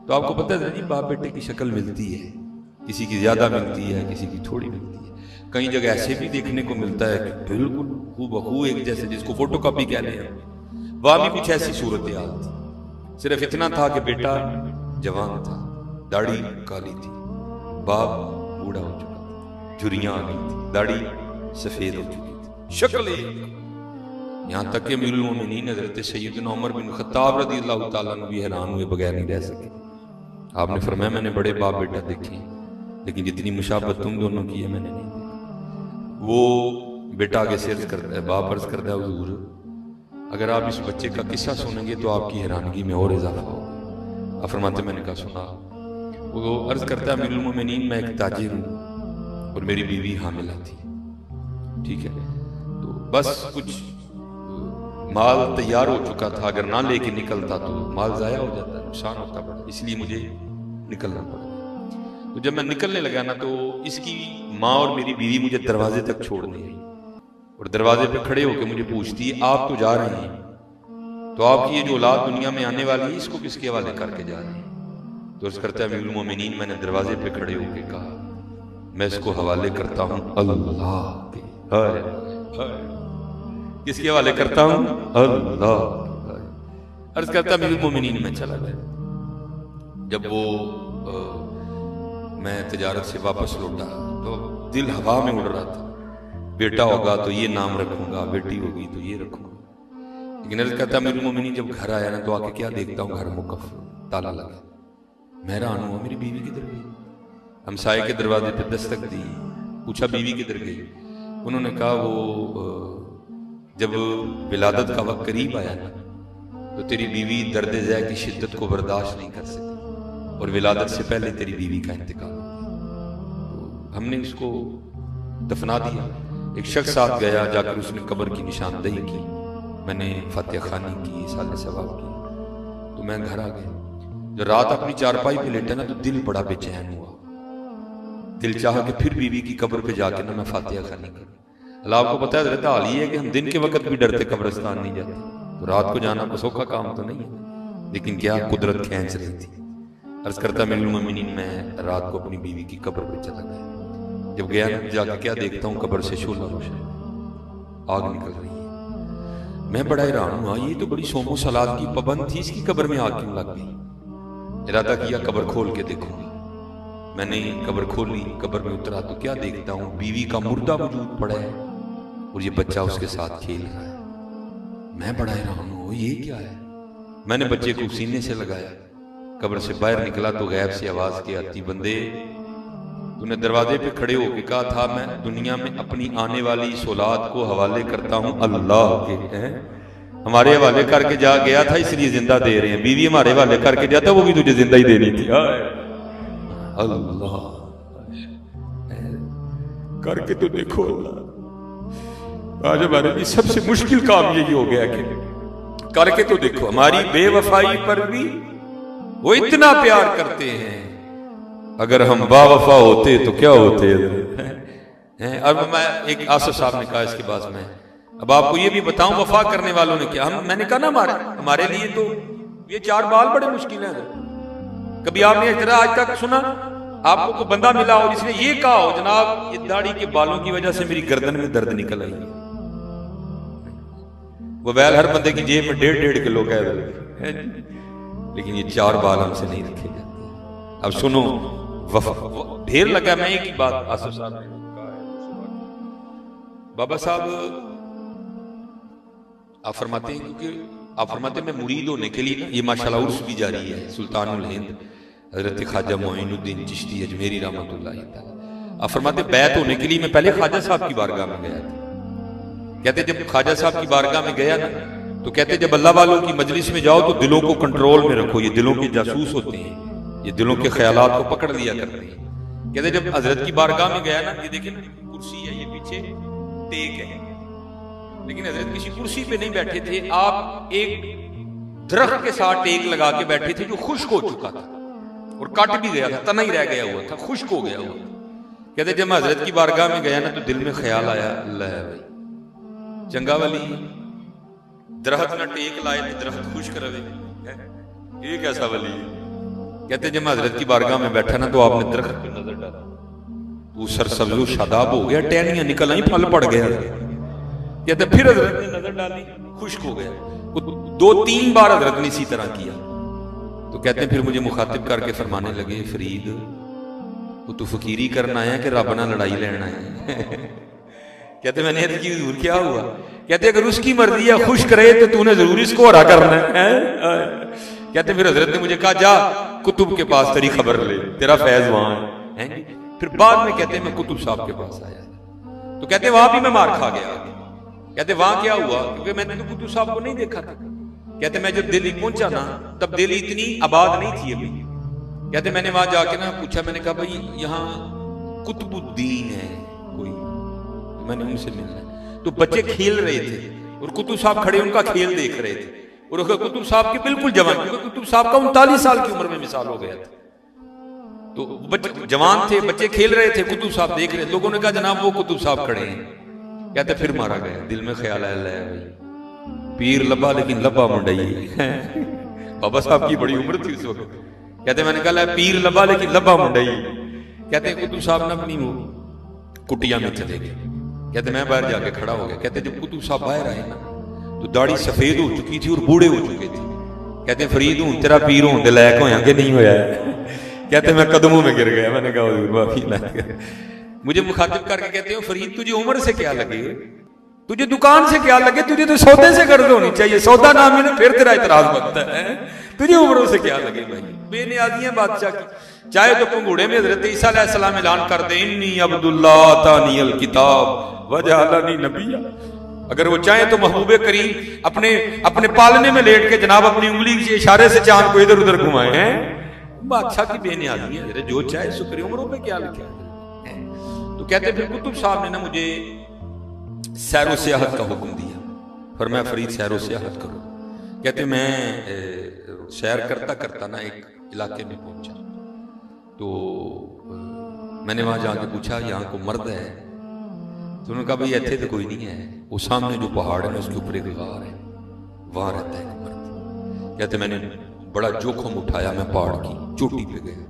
تو آپ کو پتہ ہے جی باپ بیٹے کی شکل ملتی ہے، کسی کی زیادہ ملتی ہے، کسی کی تھوڑی ملتی ہے، کئی جگہ ایسے بھی دیکھنے کو ملتا ہے کہ بالکل ہو بہو ایک جیسے، جس کو فوٹو کاپی کہہ لیں ہم، وہاں بھی کچھ ایسی صورتحال تھی، صرف اتنا تھا کہ بیٹا جوان تھا، داڑھی کالی تھی، باپ بوڑھا ہو چکا تھا، جھریاں آ گئی تھی، داڑھی سفید ہو چکی تھی، شکل ایک، یہاں تک کہ امیر المومنین حضرت سیدنا عمر بن خطاب رضی اللہ تعالیٰ عنہ بھی حیران ہوئے بغیر نہیں رہ سکے۔ آپ نے فرمایا میں نے بڑے باپ بیٹا دیکھے لیکن جتنی مشابہت تم دونوں کی ہے میں نے نہیں دیکھا۔ وہ بیٹا آگے سے عرض کرتا ہے، باپ عرض کرتا ہے حضور اگر آپ اس بچے کا قصہ سنیں گے تو آپ کی حیرانگی میں اور اضافہ ہوگا۔ آپ فرماتے میں نے کہا سنا۔ وہ عرض کرتا ہے امیر المومنین میں ایک تاجر ہوں اور میری بیوی حاملہ تھی، ٹھیک ہے، تو بس کچھ مال تیار ہو چکا تھا، اگر نہ لے کے نکلتا تو مال ضائع ہو جاتا، نقصان ہوتا پڑا، اس لیے مجھے نکلنا پڑا۔ تو جب میں نکلنے لگا نا تو اس کی ماں اور میری بیوی مجھے دروازے تک چھوڑنے آئی اور دروازے پہ کھڑے ہو کے مجھے پوچھتی ہے آپ تو جا رہے ہیں تو آپ کی یہ جو اولاد دنیا میں آنے والی ہے اس کو کس کے حوالے کر کے جا رہے ہیں؟ تو عرض کرتا ہے امیر المومنین میں نے دروازے پہ کھڑے ہو کے کہا میں اس کو حوالے کرتا ہوں اللہ کے، کس کے حوالے کرتا ہوں؟ اللہ۔ عرض کرتا امیر المومنین میں چلا گیا۔ جب وہ میں تجارت سے واپس لوٹا تو دل ہوا میں اڑ رہا تھا، بیٹا ہوگا تو یہ نام رکھوں گا، بیٹی ہوگی تو یہ رکھوں گا، لیکن عرض کرتا امیر المومنین جب گھر آیا نا تو آ کے کیا دیکھتا ہوں گھر مقفل، تالا لگا، میں حیران ہوا میری بیوی کدھر گئی؟ ہمسائے کے دروازے پہ دستک دی، پوچھا بیوی کدھر گئی؟ انہوں نے کہا وہ جب ولادت کا وقت قریب آیا نا تو تیری بیوی درد ذے کی شدت کو برداشت نہیں کر سکی اور ولادت سے پہلے تیری بیوی کا انتقال ہو گیا، تو ہم نے اس کو دفنا دیا۔ ایک شخص ساتھ گیا، جا کر اس نے قبر کی نشاندہی کی، میں نے فاتحہ خوانی کی، سال ثواب کی، تو میں گھر آ گیا۔ جو رات اپنی چارپائی پہ لیٹا نا تو دل بڑا بے چین ہوا، دل چاہا کہ پھر بیوی کی قبر پہ جا کے نا میں فاتحہ خوانی کروں۔ اللہ آپ کو پتہ ہے حضرت حال یہ ہے کہ ہم دن کے وقت بھی ڈرتے قبرستان نہیں جاتے، تو رات کو جانا کوئی سوکھا کام تو نہیں ہے، لیکن کیا قدرت کھینچ رہی تھی۔ عرض کرتا امیر المومنین میں رات کو اپنی بیوی کی قبر پہ چلا گیا، جب گیا جا کے کیا دیکھتا ہوں قبر سے شعلہ روشن، آگ نکل رہی ہے۔ میں بڑا حیران ہوا، یہ تو بڑی صوم و صلات کی پابند تھی، اس کی قبر میں آگ کیوں لگ گئی؟ ارادہ کیا قبر کھول کے دیکھوں گا۔ میں نے قبر کھولی، قبر میں اترا تو کیا دیکھتا ہوں بیوی کا مردہ وجود پڑا ہے اور یہ بچہ اس کے ساتھ کھیل رہا ہے۔ میں بڑا حیران ہوں یہ کیا ہے؟ میں نے بچے کو سینے سے لگایا، قبر سے باہر نکلا تو غیب سے آواز کی آتی بندے تو نے دروازے پہ کھڑے ہو کے کہا تھا میں دنیا میں اپنی آنے والی اس اولاد کو حوالے کرتا ہوں اللہ کے، ہمارے حوالے کر کے جا گیا تھا اس لیے زندہ دے رہے ہیں، بیوی ہمارے حوالے کر کے جاتا وہ بھی تجھے زندہ ہی دینی تھی۔ اللہ کر کے تو دیکھو اللہ، آج ہمارے لیے سب سے مشکل کام یہی ہو گیا کہ کر کے تو دیکھو، ہماری بے وفائی پر بھی وہ اتنا پیار کرتے ہیں، اگر ہم با وفا ہوتے تو کیا ہوتے ہیں۔ اب میں ایک آصف صاحب نے کہا اس کے بعد میں اب آپ کو یہ بھی بتاؤں وفا کرنے والوں نے کیا، میں نے کہا نا ہمارے لیے تو یہ 4 بال بڑے مشکل ہیں۔ کبھی آپ نے اس طرح آج تک سنا آپ کو کوئی بندہ ملا ہو جس نے یہ کہا ہو جناب یہ داڑھی کے بالوں کی وجہ سے میری گردن میں درد نکل آئی ہے؟ وہ بیل ہر بندے کی جیب میں 1.5 کلو کا ہے، لیکن یہ 4 بال ہم سے نہیں رکھے جاتے۔ اب سنو ڈھیر لگا، میں ایک ہی بات آصف صاحب نے کہا ہے، بابا صاحب آپ فرماتے ہیں کیونکہ آپ فرماتے ہیں میں مرید ہونے کے لیے یہ ماشاءاللہ عرس بھی جاری ہے، سلطان الہند حضرت خواجہ معین الدین چشتی اجمیری رحمۃ اللہ تعالی، آپ فرماتے بیعت ہونے کے لیے میں پہلے خواجہ صاحب کی بارگاہ میں گیا تھا، کہتے جب خواجہ صاحب کی بارگاہ میں گیا نا تو کہتے جب اللہ والوں کی مجلس میں جاؤ تو دلوں کو کنٹرول میں رکھو، یہ دلوں کے جاسوس ہوتے ہیں، یہ دلوں کے خیالات کو پکڑ لیا کرتے ہیں۔ کہتے جب حضرت کی بارگاہ میں گیا نا، یہ دیکھیں کرسی ہے، یہ پیچھے ٹیک ہے، لیکن حضرت کسی کرسی پہ نہیں بیٹھے تھے، آپ ایک درخت کے ساتھ ٹیک لگا کے بیٹھے تھے جو خشک ہو چکا تھا اور کٹ بھی گیا تھا، تنا ہی رہ گیا ہوا تھا، خشک ہو گیا ہوا تھا۔ کہتے جب میں حضرت کی بارگاہ میں گیا نا تو دل میں خیال آیا اللہ ہے بھائی چنگا ولی درخت نہ ٹیک لائے تو درخت خشک رہے، یہ کیسا ولی ہے؟ کہتے جب میں حضرت کی بارگاہ میں بیٹھا نا تو آپ نے درخت پہ نظر ڈالا، وہ سرسبز و شاداب ہو گیا، ٹہنیاں نکل آئیں، پھل پڑ گیا۔ کہتے پھر حضرت نے نظر ڈالی، خشک ہو گیا۔ 2-3 بار حضرت نے اسی طرح کیا۔ تو کہتے ہیں پھر مجھے مخاطب کر کے فرمانے لگے، فرید تو فقیری کرنا آیا کہ رب نہ لڑائی لینا ہے؟ کہتے میں نے عرض کی حضور کیا ہوا؟ کہتے اگر اس کی مرضی ہے خشک رہے تو تو نے ضرور اس کو ہرا کرنا ہے۔ کہتے پھر حضرت نے مجھے کہا جا کتب کے پاس تیری خبر لے، تیرا فیض وہاں ہے۔ پھر بعد میں کہتے ہیں میں کتب صاحب کے پاس آیا تو کہتے وہاں بھی میں مار کھا گیا۔ کہتے وہاں کیا ہوا؟ کیونکہ میں نے کتب صاحب کو نہیں دیکھا تھا۔ کہتے میں جب دہلی پہنچا نا تب دہلی اتنی آباد نہیں تھی ابھی۔ کہتے میں نے وہاں جا کے نا پوچھا، میں نے کہا بھائی یہاں قطب الدین ہے کوئی؟ تو میں نے ان سے ملنا ہے۔ تو بچے کھیل رہے تھے اور قطب صاحب کھڑے ان کا کھیل دیکھ رہے تھے، اور قطب صاحب کے بالکل جوان، کیونکہ قطب صاحب کا 39 سال کی عمر میں مثال ہو گیا تھا۔ تو بچے جوان تھے، بچے کھیل رہے تھے، قطب صاحب دیکھ رہے۔ لوگوں نے کہا جناب وہ قطب صاحب کھڑے ہیں۔ کہتے پھر مارا گیا۔ دل میں خیال آیا ہے بھائی پیر لبا لیکن لبا منڈائی ہے۔ بابا صاحب کی بڑی عمر تھی اس وقت۔ کہتے میں نے کہا پیر لبا لیکن لبا منڈائی۔ کہتے ہیں قطب صاحب نے اپنی وہ کٹیا میں چلے گئے۔ کہتے میں باہر جا کے کھڑا ہو گیا۔ کہتے جب قطب صاحب باہر آئے نا تو داڑھی سفید ہو چکی تھی اور بوڑھے ہو چکے تھے۔ کہتے فرید ہوں تیرا پیر ہوں دے لائق ہویا کہ نہیں ہویا ہے؟ کہتے میں قدموں میں گر گیا۔ میں نے کہا حضور معافی نہ۔ مجھے مخاطب کر کے کہتے ہو فرید تجھے عمر سے کیا لگے، تجھے دکان سے کیا لگے، تجھے تو سودے سے قرض ہونی چاہیے، سودا نام ہی نا پھر تیرا اعتراض بنتا ہے، تجھے عمروں سے کیا لگے بھائی؟ بے نیازی ہیں بادشاہ کی۔ چاہے تو پنگوڑے میں حضرت عیسیٰ علیہ السلام اعلان کر دیں انی عبداللہ آتانی الکتاب وجعلنی نبیا، اگر وہ چاہیں تو محبوب کریم اپنے پالنے میں لیٹ کے جناب اپنی انگلی کے اشارے سے چاند کو ادھر ادھر گھمائے ہیں۔ بادشاہ کی بے نیازی ہے، جو چاہے سکری عمروں پہ کیا لکھا ہے۔ تو کہتے پھر قطب صاحب نے نا مجھے سیر و سیاحت کا حکم دیا، فرمایا فرید سیر و سیاحت کرو۔ کہتے میں سیر کرتا کرتا نا ایک علاقے میں پہنچا تو میں نے وہاں جا کے پوچھا یہاں کو مرد ہے؟ تو انہوں نے کہا بھئی ایتھے تو کوئی نہیں ہے، وہ سامنے جو پہاڑ ہے اس کے اوپر ایک غار ہے، وہاں رہتا ہے ایک مرد۔ کہتے میں نے بڑا جوخم اٹھایا، میں پہاڑ کی چوٹی پہ گیا۔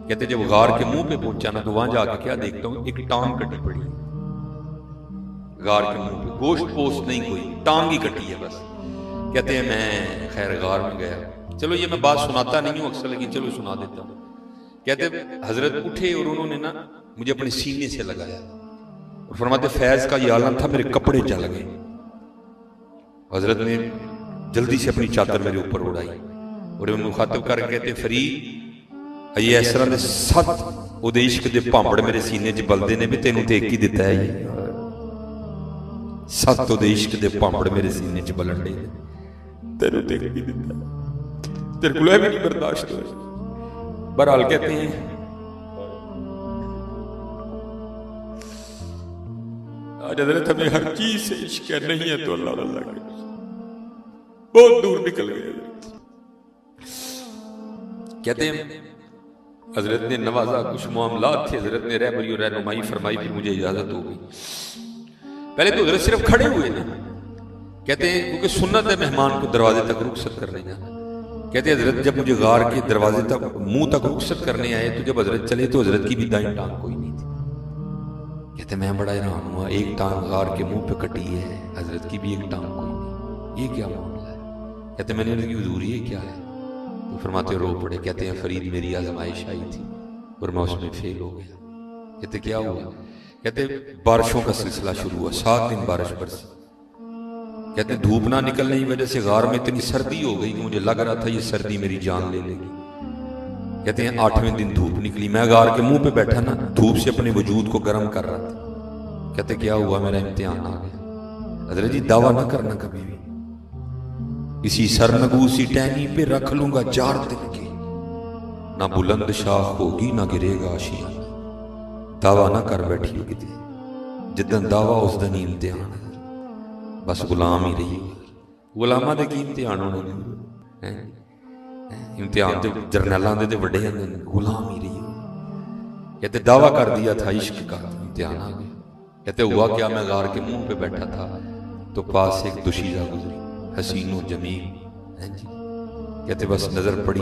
کہتے جب غار کے منہ پہ پہنچا نا تو وہاں جا کے کیا دیکھتا ہوں، ایک ٹانگ کٹی پڑی ہے غار کے منہ پہ، گوشت پوست نہیں کوئی، ٹانگ ہی کٹی ہے بس۔ کہتے ہیں میں خیر غار میں گیا، چلو یہ میں بات سناتا نہیں ہوں اکثر لیکن چلو سنا دیتا ہوں۔ کہتے حضرت اٹھے اور انہوں نے نا مجھے اپنے سینے سے لگایا اور فرماتے فیض کا یہ عالم تھا، میرے کپڑے جل گئے۔ حضرت نے جلدی سے اپنی چادر میرے اوپر اڑائی اور مخاطب کر کے کہتے فرید یہ اس طرح دے 7 وہ عشق دے پامبڑ میرے سینے چ بلدے نے بھی تینوں تے ایک ہی دیتا ہے، یہ 7 وہ عشق دے پامبڑ میرے سینے چ بلن دے تینوں تے ایک ہی دیتا ہے، تیرے کو بھی نہیں برداشت ہوئے۔ بہرحال کہتے ہیں آج حضرت ہمیں ہر چیز سے عشق ہے، نہیں ہے تو اللہ اللہ کے بہت دور نکل گئے۔ کہتے ہیں حضرت نے نوازا، کچھ معاملات تھے، حضرت نے رہبری اور رہنمائی فرمائی، پھر مجھے اجازت ہو گئی۔ پہلے تو حضرت صرف کھڑے ہوئے نا، کہتے ہیں کیونکہ سنت ہے مہمان کو دروازے تک رخصت کرنے جانا۔ کہتے ہیں حضرت جب مجھے غار کے دروازے تک منہ تک رخصت کرنے آئے تو جب حضرت چلے تو حضرت کی بھی دائیں ٹانگ کوئی نہیں تھی۔ کہتے میں بڑا حیران ہوا، ایک ٹانگ غار کے منہ پہ کٹی ہے، حضرت کی بھی ایک ٹانگ کوئی نہیں، یہ کیا معاملہ ہے؟ کہتے میں نے عرض کی حضور یہ کیا ہے؟ تو فرماتے رو پڑے۔ کہتے ہیں فرید میری آزمائش آئی تھی اور میں اس میں فیل ہو گیا۔ کہتے کیا ہوا؟ کہتے بارشوں کا سلسلہ شروع ہوا، 7 دن بارش برسی۔ کہتے دھوپ نہ نکلنے کی وجہ سے غار میں اتنی سردی ہو گئی کہ مجھے لگ رہا تھا یہ سردی میری جان لے لے گی۔ کہتے ہیں 8ویں دن دھوپ نکلی، میں غار کے منہ پہ بیٹھا نا، دھوپ سے اپنے وجود کو گرم کر رہا تھا۔ کہتے کیا ہوا؟ میرا امتحان آ گیا۔ حضرت جی دعویٰ نہ کرنا کبھی بھی، اسی سرنگو سی ٹہنی پہ رکھ لوں گا 4 دن کے، نہ بلند شاخ ہوگی نہ گرے گا آشیانہ۔ دعویٰ نہ کر بیٹھی ہو کسی، جدن دعویٰ اس دن ہی امتحان ہے، بس غلام ہی رہی ہو۔ غلامہ دے کی امتحان ہونے امتحان تے جرنیلاں دے بڑے ہیں، غلام ہی رہی ہو۔ کہتے دعویٰ کر دیا تھا عشق کا، امتحان آ گیا۔ کہتے ہوا کیا، میں غار کے منہ پہ بیٹھا تھا تو پاس ایک دوشیزہ گزری، حسین و جمیل، کہتے بس نظر پڑی